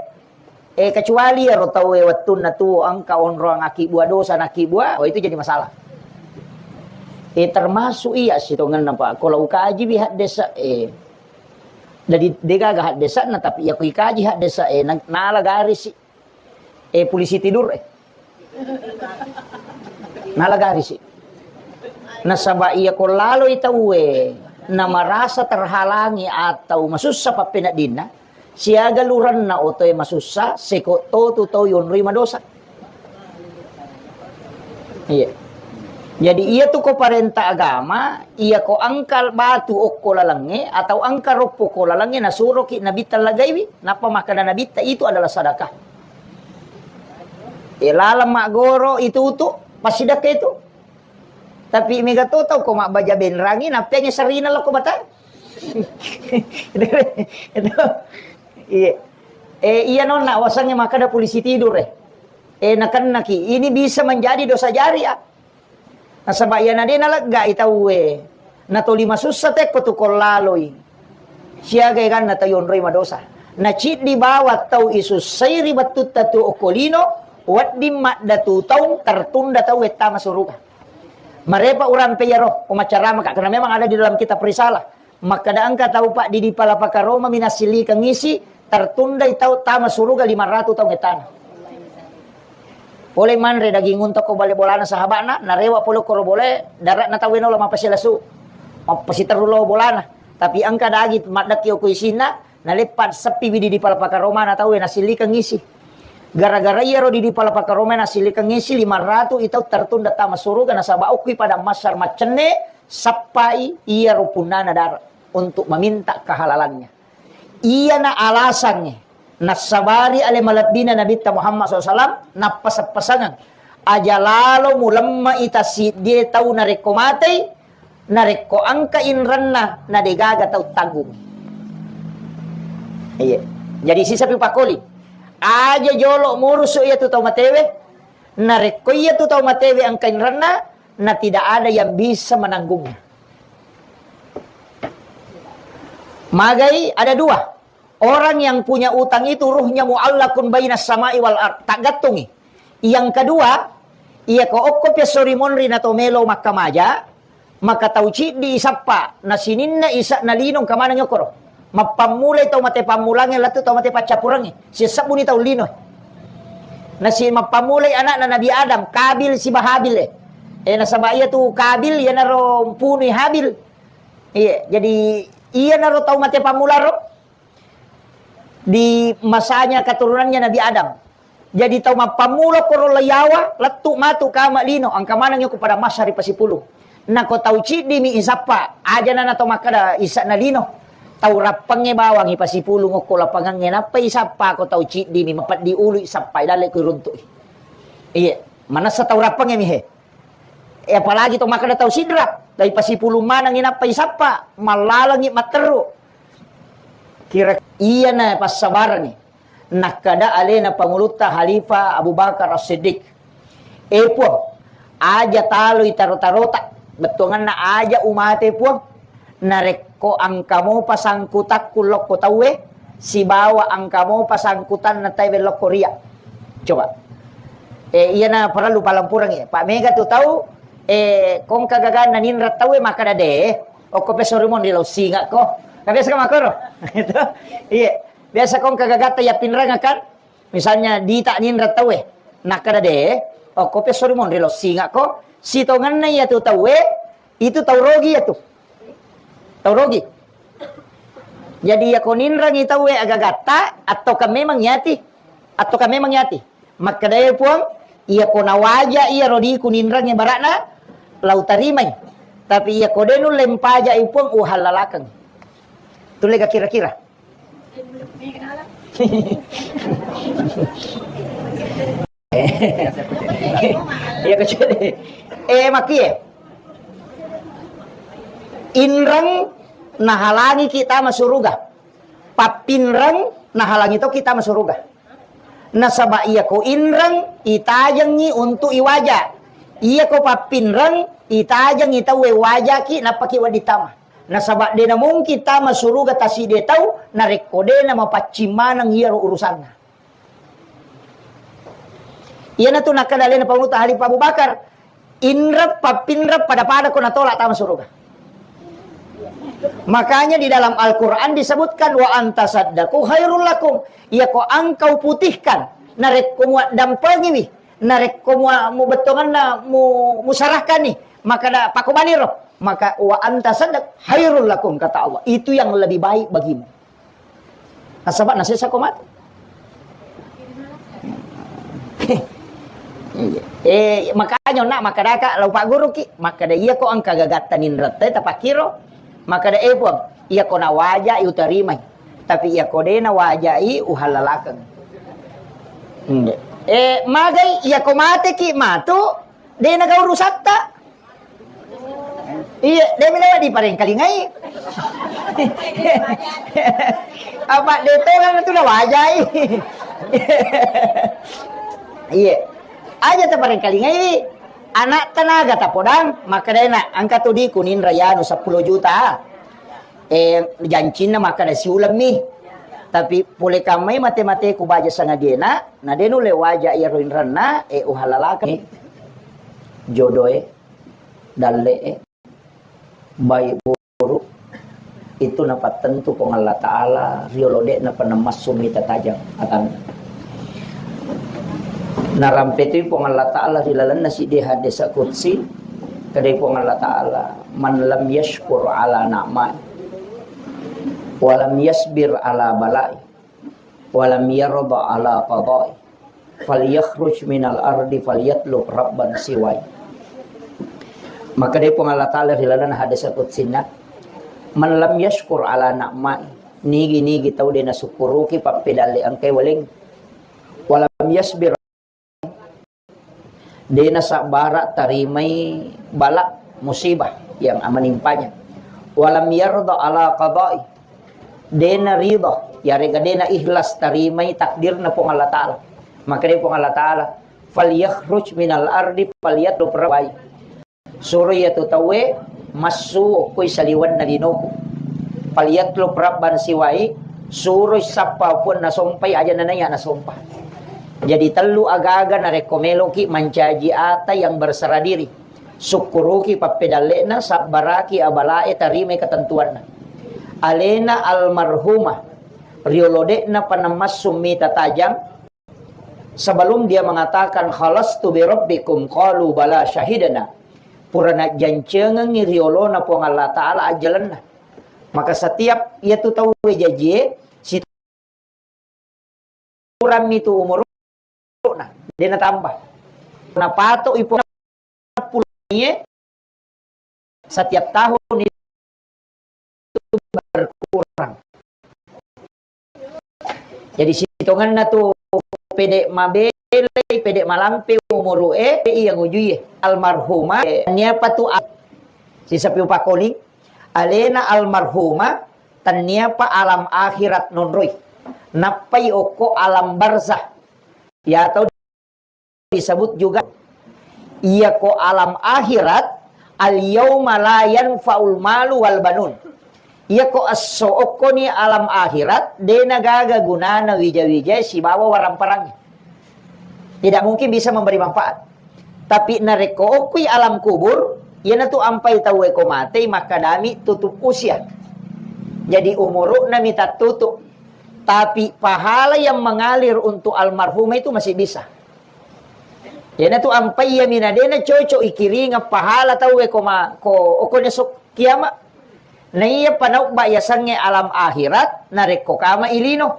S1: kecuali ya rotawe watun na tuo angka onro ang akibua dosa na akibua, itu jadi masalah. Termasuk iya situngan na pa. Kalau ukaji bihat desa, dari dega gahat desa na tapi iya ko ikaji hat desa, nalagari si, polisi tidur, nalagari si. Nasaba iya ko lalo itawe, na marasa terhalangi atau masusah pa pinadina siya galuran na otoy masusah seko to yun rima dosa. Iya. Jadi iya tu ko parenta agama iya ko angkal batu okko lalange atau angkal ropo ko lalange nasuro ki nabita lagaywi napa makana nabita itu adalah sedekah. Lalam magoro itu pasidaka itu. Tapi mega totoo ko mabaja benrangi napenya sarina lako bata. Itu iya non na wasangnya makada polisi tidur nakan naki ini bisa menjadi dosa jariah. Nasabaya na din nalaga itawe na to 5 susah tek ko tu kolaloy. Siya gay kan na tayon ray madosa. Na chit di bawat tau isus sayri batut tatu okolino, wat di madatu tau tertunda tau weta masuruga. Marepa uran peyaro umacara maka karena memang ada di dalam kitab risalah. Maka da angka tahu Pak di palapaka Roma minasili kang ngisi tertunda tau tama suruga 500 tahun etana. Oleh manre daging untuk ko balik bolana sahabana narewa polo koro boleh darat na taweno la mapasilasu. Mapasitarulo bolana. Tapi angka dagi madak yo ko isina nalepat sepi bidi di palapaka Roma na tawe nasili kang ngisi. Gara-gara iya ro di palapaka Roma nasili kang ngisi 500 itu tertunda tama suruga na sabaukui pada masar macene sapai iya ro punana darat untuk meminta kehalalannya. Iya na alasannya. Nasabari ale malabina Nabi Muhammad SAW na pasapasangan. Aja lalo mulamma itasi dia tahu nareko matay, nareko angka inran na degaga tahu tanggung. Iya. Jadi sisa pipakoli. Aja jolo muruso iya tu tahu matewe, nareko iya tu tahu matewe angka inran na tidak ada yang bisa menanggungnya. Magai ada dua. Orang yang punya utang itu ruhnya mu'allakun bainas sama'i wal ard. Tak gatungi. Yang kedua, iya ko okko pesori monri na tomelo makamaja, maka tauci di isapa na sinin na isa na linong kamana nyokoro. Mapamulay tau mate pamulangin lato tau mate pacapurangi. Sisap mo ni tau lino. Na si mapamulay anak na Nabi Adam, Kabil si Bahabil nasaba iya tu Kabil, iya naro puno Habil. Iya, jadi iya naro tau mate pamularo di masanya keturunannya Nabi Adam. Jadi tau mapamulo koro layawa latu matu kama lino ang kamanang yo kepada masyari pasipulong. Na ko tau ci di mi isapa aja na tau makada isa na lino. Tau rapangnya bawang ipasipulong ko lapangan nga pa isapa ko tau ci di mi mapat di ulo isapa dale ko runto. Iya, mana sa tau rapangnya mi he. Apalagi tau makada tau sidrak dai pasipulong manang ina pa isapa malalangi materu. Kira iya na pasabaran ni nakada ale na panguluta Khalifah Abu Bakar As-Siddiq po aja talo itaro-tarota betungan na aja umate po nareko ang kamo pasangkutak kulok ko tawe si bawa ang kamo pasangkutan na tayo velok Korea coba iya na para lupa lampurang Pak Mega tu tahu kung kagagan naninrat tawe makadade o ko pesorimon dilaw singa ko. Biasa ka makoro. Itu. Iya. Biasa kong kagagata ya pinrang kan. Misalnya di tak ninrat tawe. Nakada de. O kopi sorry mon relo singa ko. Sitongan na ya tu tawe. Itu taurogi ya tu. Taurogi. Jadi ya ko ninrang itawe agagata atau ka memang yati. Atau ka memang yati. Maka daya puang iya ko nawaja iya rodi kuninrang yang barakna lautarimay. Tapi iya ko denul lempaja ipuang uhalalakang. Tuloy ka kira-kira. Iya kecil. Maki inrang nahalangi kita masuruga. Papinrang nahalangi to kita masuruga. Nasaba iya ko inrang itajangi untuk iwaja. Iya ko papinrang itajang itawe wajaki napaki waditama. Nasaba de na mong kita masuruga tasi de tau na rekode na mapacimanang iyaro urusanna. Iya na to nakadali na panguta Khalifah Abu Bakar. Inrap papinrap pada ko natolak ta masuruga. Makanya di dalam Al-Qur'an disebutkan wa antasaddaqu khairul lakum. Iya ko angkau putihkan na rekko dampangi wi. Na rekko mu betongan na mu musarahkan ni. Maka da pakumaniro. Maka wa antasaddaq khairul lakum kata Allah. Itu yang lebih baik bagimu. Nasabak nasisa komat. Makanya nak makadaka lau pak guru ki makada iya ko ang kagagatanin rate tapakiro makada puang iya ko na waja utarimay tapi iya ko de na waja uhalalakang. Magay iya ko mate ki matu de nagaurusatta. Iya, dia bilang di paling kalingay. Apa dito lang ito na wajay. Iya. Aja ta paling kalingay. Anak tenaga tapodang, maka dena angka to di kunin rayano 10 juta. Janji na maka na siulam mi. Tapi pulih kamay mate-mate ko baja sa ngagena, na denule waja iyaruin rana, uhalalakan. Jodoh dalle baik buruk itu dapat tentu kong Allah Ta'ala riolode na panamas sumita tajam akan narampetu kong Allah Ta'ala rilalan na si deha desa kutsi kadai kong Allah Ta'ala man lam yashkur ala na'mai walam yasbir ala balai walam yarda ala qadai falyakhruj minal ardi falyatlub rabban siwai. Maka dia pun Allah Ta'ala hilalan hadis qudsinna man lam yashkur ala na'mai nigi tahu dia nasukuruki papedali angkai waling walam yasbir dia nasabara tarimai bala musibah yang menimpanya walam yarda ala qadai dena ridha yarega dena ikhlas tarimai takdir na pong Allah Ta'ala. Maka dia pong Allah Ta'ala falyakhruj minal ardi falyatlub rabbai suruh ya tawe masu koy saliwan na ginoko falyatlub rabban siwai suruh sapa pun nasumpay aja na naya nasumpah. Jadi telu aga-aga na rekomelo ki mancaji ata yang berserah diri syukuruki papedalena sabaraki abalae tarimai ketentuan na alena almarhumah riolode na panamas sumita tajang sebelum dia mengatakan khalastu bi rabbikum qalu bala syahidana purana jancengang riolo na po Allah Ta'ala ajalan na maka setiap ia tu tahu jaji si kurang itu umur na dia na tambah na pato ipo na pulangnya setiap tahun itu berkurang. Jadi hitungan na tu pede mabelay pede malampe umuru yang ujuye almarhuma tanya patu si sapiu pakoling alena almarhuma tanya pa alam akhirat nonroy napai oko alam barzah ya atau disebut juga iya ko alam akhirat al yauma la yanfa'ul malu wal banun. Iya ko aso ni alam akhirat de nagagaguna na wija-wija si bawa warang parangnya. Tidak mungkin bisa memberi manfaat. Tapi nareko kui alam kubur, ia na tu ampai tahu ko mate maka dami tutup usia. Jadi umur na minta tutup. Tapi pahala yang mengalir untuk almarhum itu masih bisa. Ia na tu ampai ya minadena cocok ikiringa pahala tahu ko nesok kiamat. Na iya panau ba yasange alam akhirat nareko kama ilino.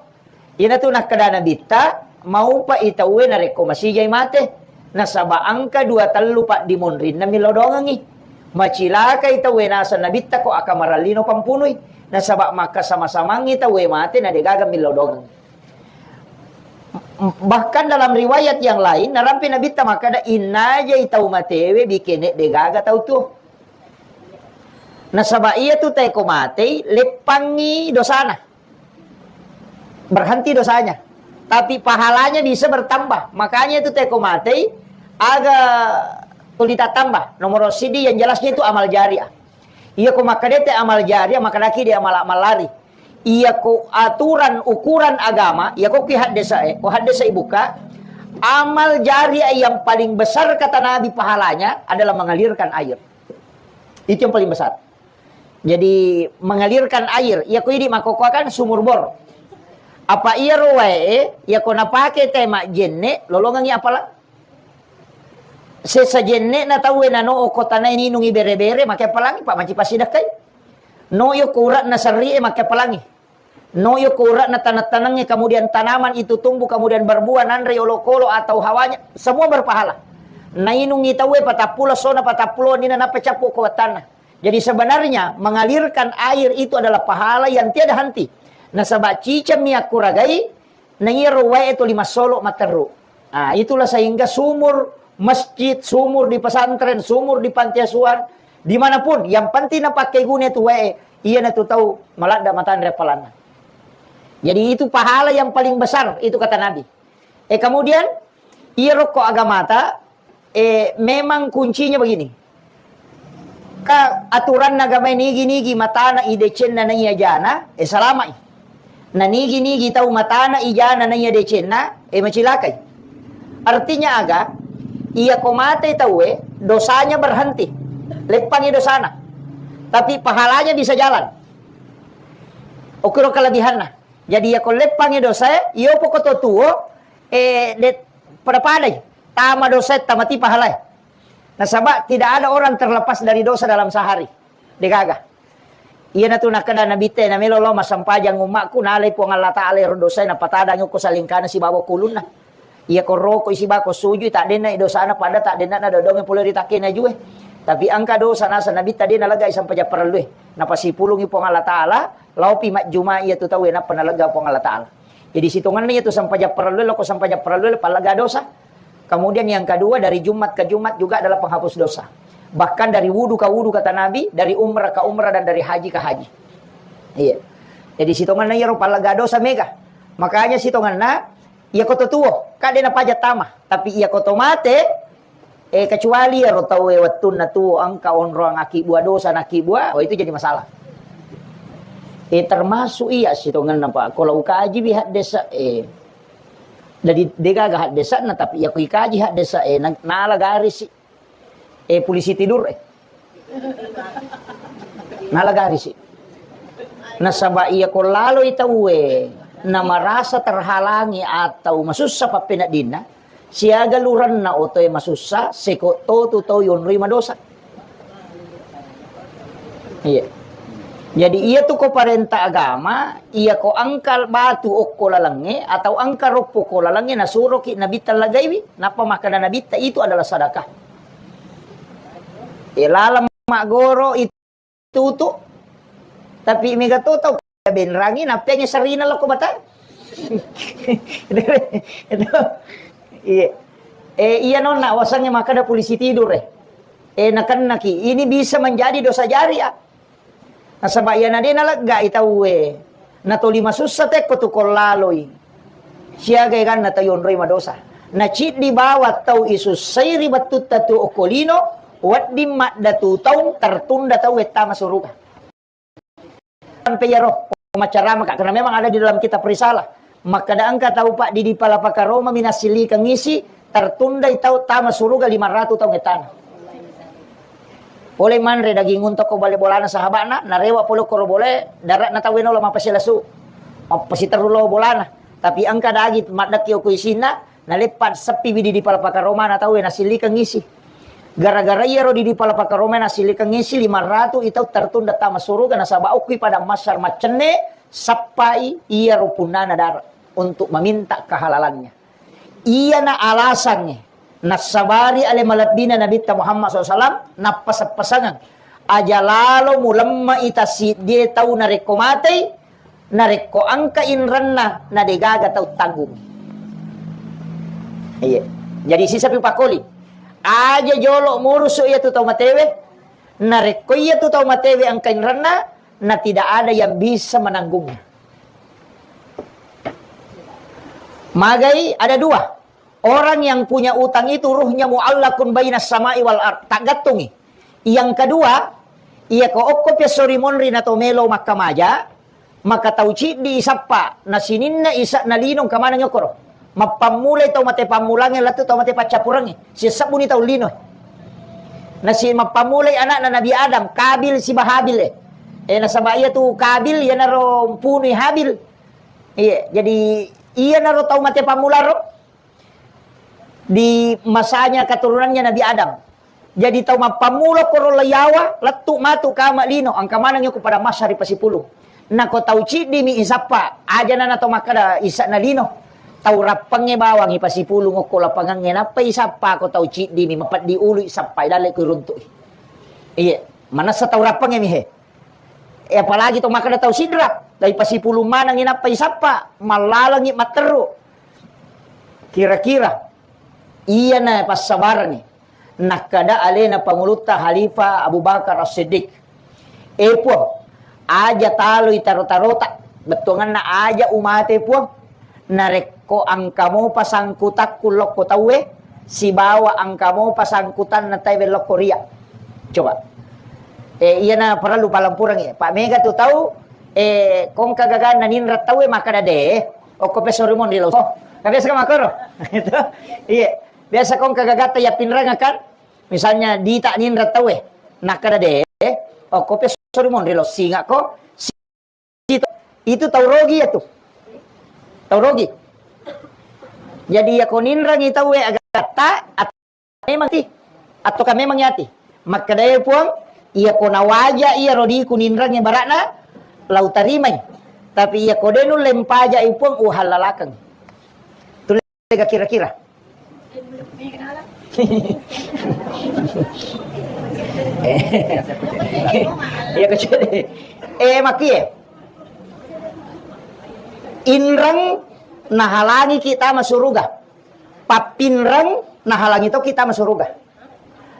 S1: Ina tu nakadana bitta mau pa itawe nareko masijay mate. Nasaba angka 2 pa dimonrin na milodongangi. Macilaka itawe nasa nabitta ko akamaralino pampunoy. Nasaba maka sama-samang itawe mate na degaga milodongangi. Bahkan dalam riwayat yang lain narampi nabitta maka da inaja itaw matewe bikene degaga tau tu. Nasaba iya tu tay kumate, lepangi dosana. Berhenti dosanya. Tapi pahalanya bisa bertambah. Makanya itu tay kumate, agak tulita tambah. Nomor sidi yang jelasnya itu amal jariah. Iya ko makadete amal jariah, maka laki dia amal lari. Iya ko aturan, ukuran agama, iya ko hadesa ibuka, amal jariah yang paling besar kata Nabi pahalanya adalah mengalirkan air. Itu yang paling besar. Jadi mengalirkan air, ya ko ini makokokan sumur bor. Apa iya roe, ya ko napake tema jenne, lolongan ya apala. Sesa jenne na tawe na no kota na ininungi bere-bere make palangi pa manci pasidak kay. No yo kurat na sarri make palangi. No yo kurat na tanat-tanangnya kemudian tanaman itu tumbuh kemudian berbuah nanre olokolo atau hawanya semua berpahala. Na inungi tawe patapula sona patapulo nina napacapu ko tanah. Jadi sebenarnya mengalirkan air itu adalah pahala yang tiada henti. Nasaba cica miak kuragai, nangiru wae itu 5 solo materu. Nah, itulah sehingga sumur masjid, sumur di pesantren, sumur di panti asuhan, dimanapun, yang penting na pakai guna itu wae, iya na tu tahu malada matan repalan. Jadi itu pahala yang paling besar, itu kata Nabi. Kemudian, iya rokok agamata, memang kuncinya begini. Ka aturan na gamay nigi-nigi mata na idecen na iya jana, salama na nigi-nigi tau mata na ijana na iya decen na, macilakay. Artinya aga, iya komate tau dosanya berhenti. Lepang dosana. Tapi pahalanya bisa jalan. Ukuro kelebihan na. Jadi ya lepang dosa, iyo po kototuo, pada padai, tama dosa, tamati pahalay. Nasaba, tidak ada orang terlepas dari dosa dalam sehari. Degaga. Iya na tunakada na bite na melolo masampajang umakku nalay po ang Allah Ta'ala dosa na patadang ko sa lingkana si bawa kulun na. Iya ko roko isi bako suju tak din na dosa na pada tak din na dodong pulo ritakin na juwe. Tapi angka dosa nasa nabita din nalaga isang paja perlu napasipulong po ang Allah Ta'ala laupi mat juma iya tu tahu na panalaga po ang Allah Ta'ala. Jadi situngan niya tu sampaja perlu loko sampaja perlu palaga dosa. Kemudian yang kedua dari Jumat ke Jumat juga adalah penghapus dosa. Bahkan dari wudu ke wudu kata Nabi, dari umrah ke umrah dan dari haji ke haji. Iya. Jadi sitongan na yaro palaga dosa mega. Makanya sitongan na iya koto tuo, kade na pajat tama, tapi iya koto mate kecuali yaro tahu watun na tuo angka onro ang akibua dosa na akibua, itu jadi masalah. Termasuk iya sitongan na pa kalau kaji bihat desa dari degaga hat desa na tapi ya kui kaji hat desa nalagaris polisi tidur nalagaris nasaba iya ko lalo itaw na marasa terhalangi atau masusah pa pinadina siya galuran na otoy masusah seko to yun rima dosa. Iya. Jadi iya tu ko parenta agama, iya ko angkal batu okko lalange atau angkal ropo ko lalange na suro ki nabita lagaywi, napa makana nabita itu adalah sedekah. Ilalam magoro itu tu. Tapi mega toto benrangi napenya sarina lo ko bata. Iya. Iya nona wasangnya makana polisi tidur nakan naki ini bisa menjadi dosa jariah. Nasabaya na din nalaga itaw na to lima susah tek ko tukol laloy. Siya gaygan na tayon roy madosa. Na cheat di bawat tau isus say ribatut tatu okolino wat di datu taong tertunda tau tama suruga. Peyaro macara maka karena memang ada di dalam kitab risalah. Maka daang ka tau pak di palapaka Roma minasili kang ngisi tertunda itau tama suruga 500 taong etana. Boleh manre daging untuk ko balik bolana sahabana narewa polo ko boleh darat na taweno la mapasilasu mapasitarulo bolana tapi angka dagi madak yo ko isina nalepat sepi di palapaka Roma na tawe nasili kang ngisi gara-gara iya ro di palapaka Roma nasili kang ngisi 500 itau tertunda tama suruga nasaba ukui pada masar macene sapai iya ro punana darat untuk meminta kehalalannya iya na alasannya nasabari ale malabina Nabi Muhammad SAW napasapasangan aja lalo mulamma itasi dia tahu nareko matay nareko angka inranna na degaga tahu tanggung. Iya. Jadi sisa pipakoli aja jolo muruso iya tu tahu matewe nareko iya tu tahu matewe angka inranna na tidak ada yang bisa menanggungnya. Magai ada dua. Orang yang punya utang itu ruhnya mu'allakun bainas sama'i wal ard. Tak gatungi. Yang kedua, iya ko okko pesori monri na tomelo makamaja, maka tauci di isapa na sinin na isa na linong kamana nyokoro. Mapamulay tau mate pamulangin lato tau mate pacapurangi. Sisabu ni tau lino. Na si mapamulay anak na Nabi Adam, Kabil si Bahabil nasaba iya tu Kabil, iya naro punui Habil. Iya, jadi iya naro tau mate pamularo. Di masanya keturunannya Nabi Adam. Jadi tahu mapamula koro layawa letuk matu kama lino ang kamanang ko pada masari pasipulong. Na ko tahu cidi mi isapa aja na nato makada isa na lino. Tahu rapangnya bawang ipasipulong ko lapangan napa isapa ko tahu cidi mi mapat di ulu isapa dale ko runtuh. Iya, mana sa tahu rapangnya mi he. Apalagi to makada tahu sidra dai pasipulong manang napa isapa malalangi materu. Kira-kira iya na pasabaran ni nakada ale na panguluta Halifa Abu Bakar As-Siddiq po aja talo itarota betungan na aja umate po nareko ang kamo pasangkutak kulok ko tawe si bawa ang kamo pasangkutan na tayo Korea coba Iya na perlu palampurang ya. Pak Mega tuh tahu kong kagagan na ninrat tahu maka dade o ko pesorimon di lo. Biasa ka makoro. Itu. Iya. Biasa kong kagagata ya pinrang kan. Misalnya di tak ninrat tahu nakada de o ko pesorimon di lo singa ko. Itu tahu rogi ya tuh. Tahu rogi. Jadi ya ko ninrang itawe agata atau memang ti atau ka memang yati. Maka daya puang iya ko nawaja iya rodi kuninrang yang barakna lau tarimay tapi iya ko denu lempaja ipong uhalalakang tulega kira-kira iya kecil makie inrang nahalangi kita masuruga papinrang nahalangi to kita masuruga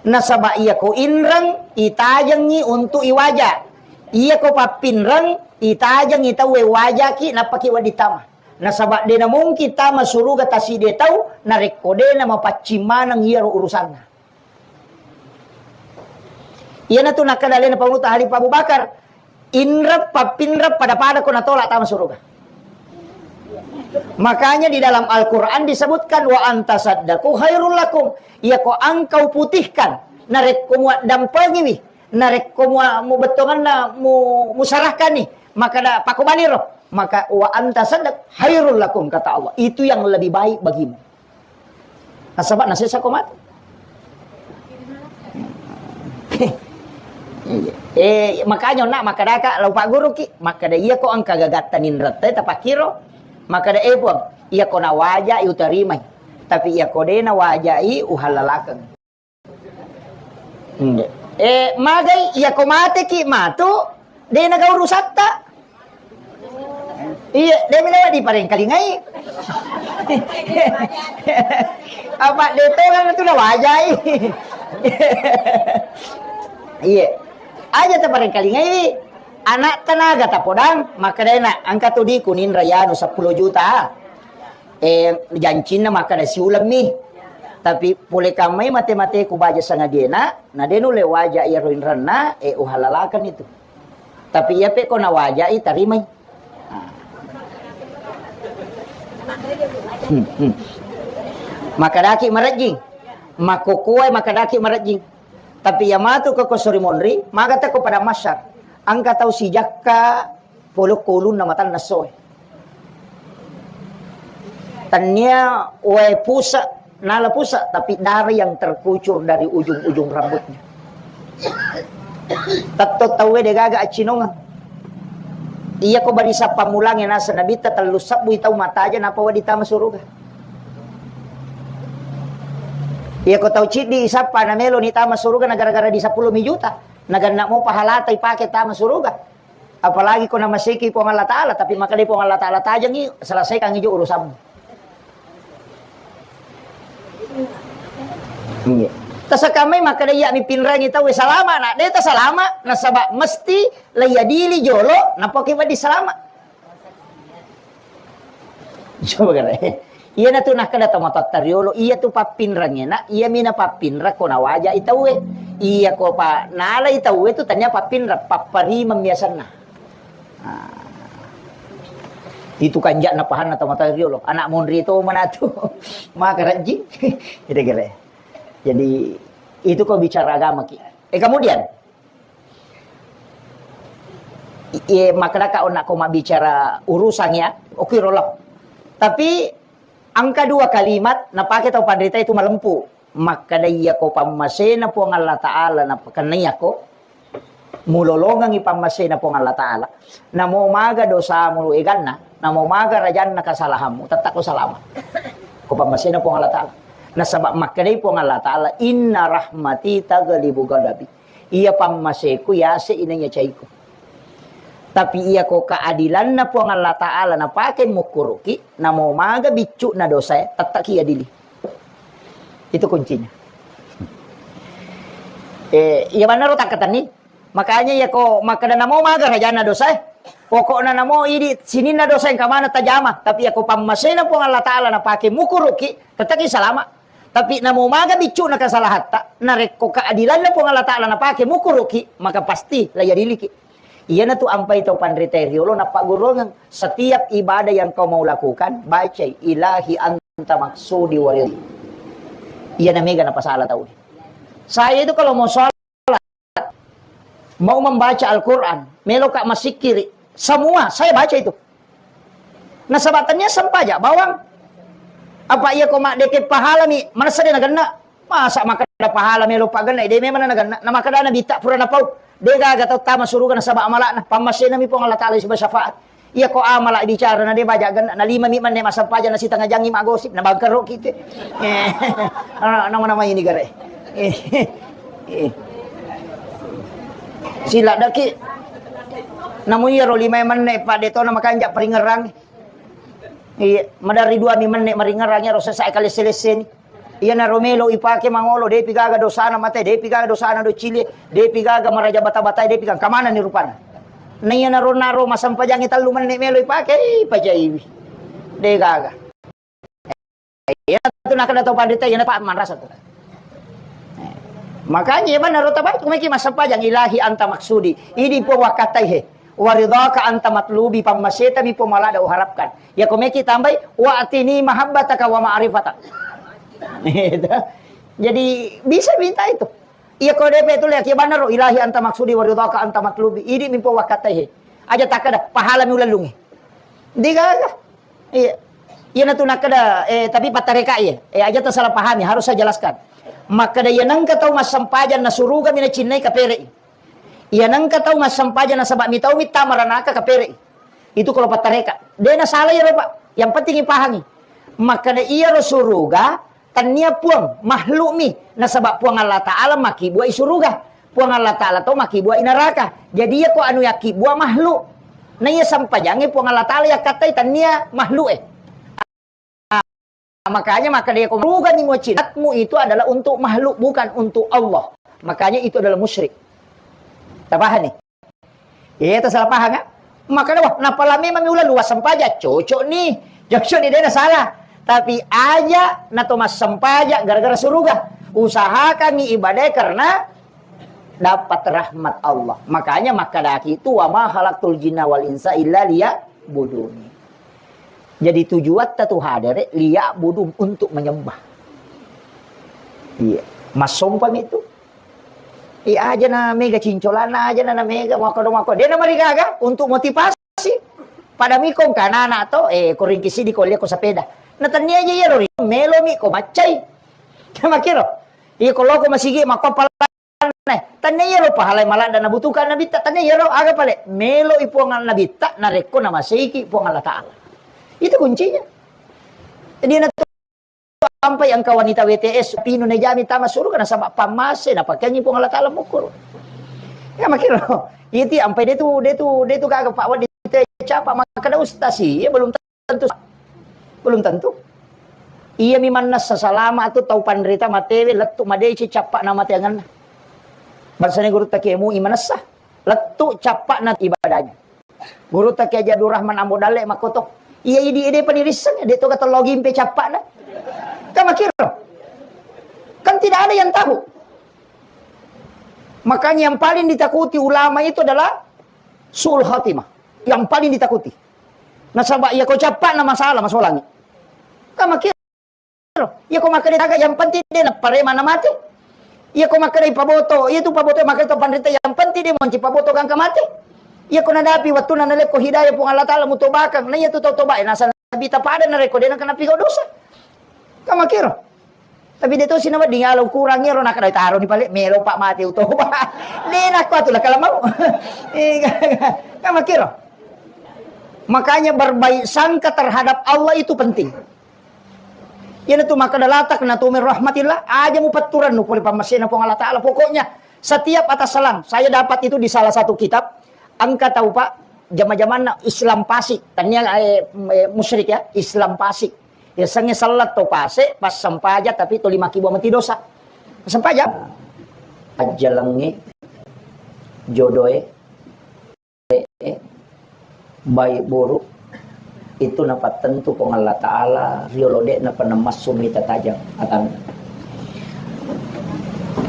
S1: nasaba iya ko inrang itajang ni untuk iwaja iya ko papinrang itajang itawe waja ki napaki waditama nasaba de namong kita masuruga tasi de tau narekode na mapacimanang iya ro urusanna iya na to nakadali na panguta hari Abu Bakar inrap papinrap pada ko natolak ta masuruga makanya di dalam Al-Quran disebutkan wa antasaddaku khairul lakum iya ko angkau putihkan narek ko dampangi wi narek ko mu betongan na mu musarahkan nih maka da pakubali roh maka wa antasaddak khairul lakum kata Allah itu yang lebih baik bagimu nasabak nasisa ko mat makanya nak maka daka lau pak guru ki maka da iya ko ang kagagatanin rete tapakiro maka da puang iya ko na waja utarimay tapi iya ko de na wajai uhalalakang magay iya ko mate ki matu de nagaurusatta iya de minawa di pareng kalingay apa de to lang tu na wajai iya aja ta pareng kalingay anak tenaga tapodang maka dena angka tu di kunin rayano 10 juta jancin na maka da siulam mi tapi pule kamay mate-mate ku baja sanga dena na denu le waja iya roinran na uhalalakan itu tapi iya pe ko na waja i tarimay makadaki marajing makukuay makadaki marajing tapi ya matu ko sorimonri magata ko pada masyar angka tahu si jakka polok kulun na matan nasoy tanya wae pusa nala pusa tapi darah yang terkucur dari ujung-ujung rambutnya tato tawe de gaga acinonga iya ko barisa pamulangin nasa nabita talusap bui tahu mata aja napa wadita masuruga iya ko tahu cidi isapa na melo ni tama suruga na gara-gara di 10 juta nagana mo pahalatay paket tama suruga apalagi ko na masiki po ang Allah Ta'ala tapi makali po ang Allah Ta'ala tajang i selesai kang ijo urusan iya tasa kami makadaya mi pinrang itaw salama na deta salama nasaba mesti layadili jolo napaki di salama coba gara iya na to nakada tamatariolo iya to papinrangnya na iya mina papinra ko na waja itaw iya ko pa nala itaw to tanya papinra papari mamiasan na itu kanjak na pahan na tamatariolo anak monri ito manatu makaraji kira-kira jadi itu kau bicara agama ki. Kemudian maka kau nak kau bicara urusannya, oke rolok. Tapi angka 2 kalimat na pakai tau pandrita itu malempu. Maka daya ko pamasena po ang Allah Ta'ala na kanaya ko mulolongang ipamasena po ang Allah Ta'ala na mo maga dosa mo igan na mo maga rajan na kasalahan mo tatak ko salamat. Ko pamasena po ang Allah Ta'ala. Nasabak makanay po ang Allah Ta'ala inna rahmati tagalibu gadabi iya pamaseku yase inanya caiku tapi iya ko keadilan na po ang Allah Ta'ala na pakai mukuruki na mo maga bicu na dosa tataki adili itu kuncinya iya mana ro takatan ni makanya iya ko makada na mo maga raja na dosa pokok na namo ini sini na dosa yang kamana tajama tapi iya ko pamasena po ang Allah Ta'ala na pakai mukuruki tataki salama Tapi namo maga bicu na kasalahatta, nareko keadilan na po ng Allah Ta'ala na pake mukuruki, maka pasti layadiliki. Iyan na to ampay ito panriteryo lo na pagurungan setiap ibadah yang kau mau lakukan, baca ilahi anta maksudi waridi. Iyan na mega na pasala tau. Saya itu kalau mau sholat, mau membaca Al-Quran, melo kak masikiri, semua saya baca itu. Nah sabatannya sampaja, bawang. Apa iya ko deket pahala mi mana sada nagana masa makada pahala mi lupa gana ide memang nagana na makada na bita pura na pau de gaga tau tama surugan sa ba amala na pamasena mi po Allah Taala sa syafaat iya ko amala bicara na de baja gana na lima mi man de masampaja na si tangajangi magosip na bagkaro kite nama ini gare sila daki namun iya ro lima man ne pa deto na makanja peringerang. Iya, madari dua mi menit maringaranya rosa sa kali selesen. Iya na Romelo ipake mangolo de pigaga dosana mate de pigaga dosana do Chile de pigaga maraja bata-bata de pigaga kamana ni rupana. Na iya na ronaro masampajang italu menit melo ipake pajai. De gaga. Iya tu nak dato pandita iya na pa manrasa tu. Makanya iya man narota ba kumiki masampajang ilahi anta maksudi. Ini po wakatai he. Waridhaka anta matlubi pamaseta mi pomalada uharapkan ya komeki tambai wa atini mahabbataka wa ma'rifatak. Jadi bisa minta itu iya ko DP itu lihat ya benar ilahi anta maksudi waridhaka anta matlubi ini mi po wakatai aja takada pahala mi ulalungi digaga iya iya natu nakada tapi patareka iya aja ta salah pahami harus saya jelaskan maka da yanang katau masampajan na suruga mi na cinnai kapere. Iya nang katau masampaja na sabak mitau mita maranaka kapere. Itu kalau patareka. Dia na salah ya Pak. Yang penting ipahangi. Maka na iya suruga tanya puang makhluk mi na sabak puang Allah Ta'ala maki buah isuruga. Puang Allah Ta'ala tau maki buah inaraka. Jadi ya ko anu yaki buah makhluk. Na iya sampajangi puang Allah Ta'ala ya katai tanya makhluk makanya maka dia ko suruga ni mo cinatmu itu adalah untuk makhluk bukan untuk Allah. Makanya itu adalah musyrik. Tabahan nih. Iya itu salah paham kan? Maka wah napalami mami ulah luas sampaja cocok nih. Cocok nih dia salah. Tapi aja na Thomas sampaja gara-gara suruga. Usahakan nih ibadah karena dapat rahmat Allah. Makanya maka daki itu wa ma khalaqtul jinna wal insa illa liya'budun. Jadi tujuan tatu hadir liya'budun untuk menyembah. Iya. Mas sompam itu iya aja na mega cincolana aja na mega mako dia na marigaga untuk motivasi pada mikong kanana to koringkisi di kolya ko sa peda natanya aja ya rori melo mi ko macay kamakiro iya kalau ko masigi makopal na tanya ya ro pahalay malanda na butukan na bitta tanya ya ro aga pale melo ipo nga na bitta na reko na masiki po nga Allah Ta'ala itu kuncinya jadi na sampai ang kawanita WTS pino na jami tama suruh kana sama pamase na pakanya po Allah Ta'ala mukur. Ya makiro. Iti ampai dia tu kagak Pak Wadi capa maka da ustasi ya belum tentu. Belum tentu. Iya mi mannas sa salama atau tau panrita matewe lettu madeci capa na mateangan. Barsane guru takiemu imanassa. Lettu capa na ibadahnya. Guru takia Jadur Rahman Ambodale makoto. Iya ide penirisan dia tu kata login pe capa na. Kamakiro. Kan tidak ada yang tahu. Makanya yang paling ditakuti ulama itu adalah su'ul khatimah. Yang paling ditakuti. Nasabak ya kau capak na masalah masolangnya. Kamakiro. Ya kau makan ditaga yang penting dia na parema na mati. Ya kau makan ipaboto. Ya tu paboto makan itu pandita yang penting dia monci paboto kang kamati. Ya kau nadapi waktu na naleko hidayah pung Allah Ta'ala mutobakang. Na ya tu tau-tobak. Nasa nabita pada na reko dia na kanapi kau dosa. Kamakiro. Tapi dia tu sinawa dingalau kurangnya ro nak taruh di balik melo Pak mati utoba. Nenak ko atulah kalau mau. Kamakiro. Makanya berbaik sangka terhadap Allah itu penting. Yan itu maka dalatak na tumir rahmatillah aja mu paturan nu puli pamasena po Allah Ta'ala pokoknya setiap atas selang saya dapat itu di salah satu kitab angka tahu Pak zaman-zaman Islam Pasik tanya musyrik ya Islam Pasik. Ya sange salat to pase pas sampaja tapi to 5 kibo mati dosa. Sampaja ajalangi jodoe baik buruk itu napat tentu kong Allah Ta'ala riolode na panemas sumita tajam atan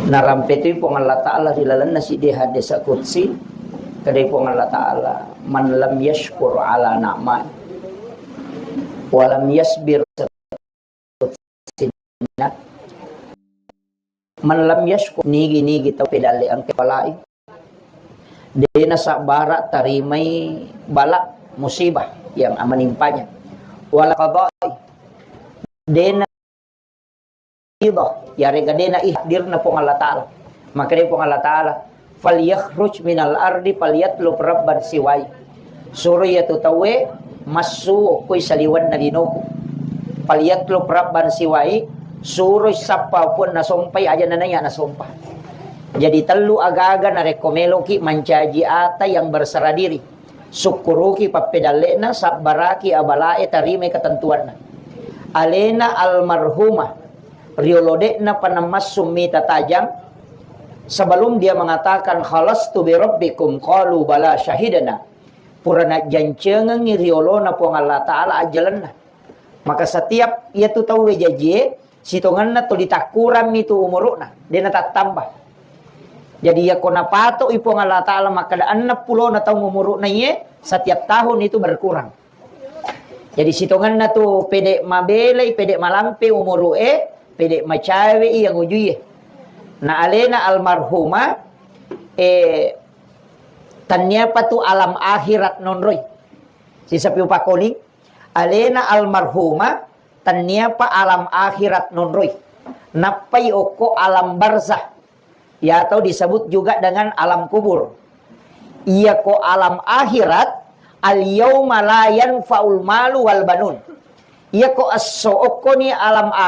S1: Narampetu po ng Allah Ta'ala hilalan na si di hadis sa kutsi. Kadai po ng Allah Ta'ala, man lam yashkur ala na'man walam yasbir sa kutsi na man lam yashkur nigi-nigi taw pedali ang kepalai. Di na sa bara tarimay bala musibah yang amanimpanya. Wala qada'i. Di na yari ka din na ihdir na po ng Allah Ta'ala. Maka rin po ng Allah Ta'ala, falyakhruj minal ardi falyatlub rabban siway. Suriyatu tawe masu ko'y saliwan na ginoko. Falyatlub rabban siway, suroy sapa po nasumpay, ayan na niya nasumpah. Jadi telu aga-aga na rekomelo ki mancaji ata yang berserah diri. Syukuruki papedalena sabbaraki abalae tarime ketentuan na. Alena almarhumah riolode na panamas sumita tajang sebelum dia mengatakan khalastu bi rabbikum qalu bala syahidana purana jancengan riolo na po Allah Ta'ala ajalan na. Maka setiap ia tu tahu wejaje sitongan na to ditakuram itu umuru na dia na tatambah. Jadi ya kona pato ipo ng Allah Ta'ala maka daan na pulo na taong umuru na iye setiap tahun itu berkurang. Jadi sitongan na to pede mabelay pede malampe umuru pede macawe yang ujuye. Na alena almarhuma tanya patu alam akhirat nonroy. Si sapi upakoli alena almarhuma tanya pa alam akhirat nonroy. Napay oko alam barzah. Ya atau disebut juga dengan alam kubur. Iya ko alam akhirat al yauma la yanfa'ul malu wal banun. Iya ko as-so'oko ni alam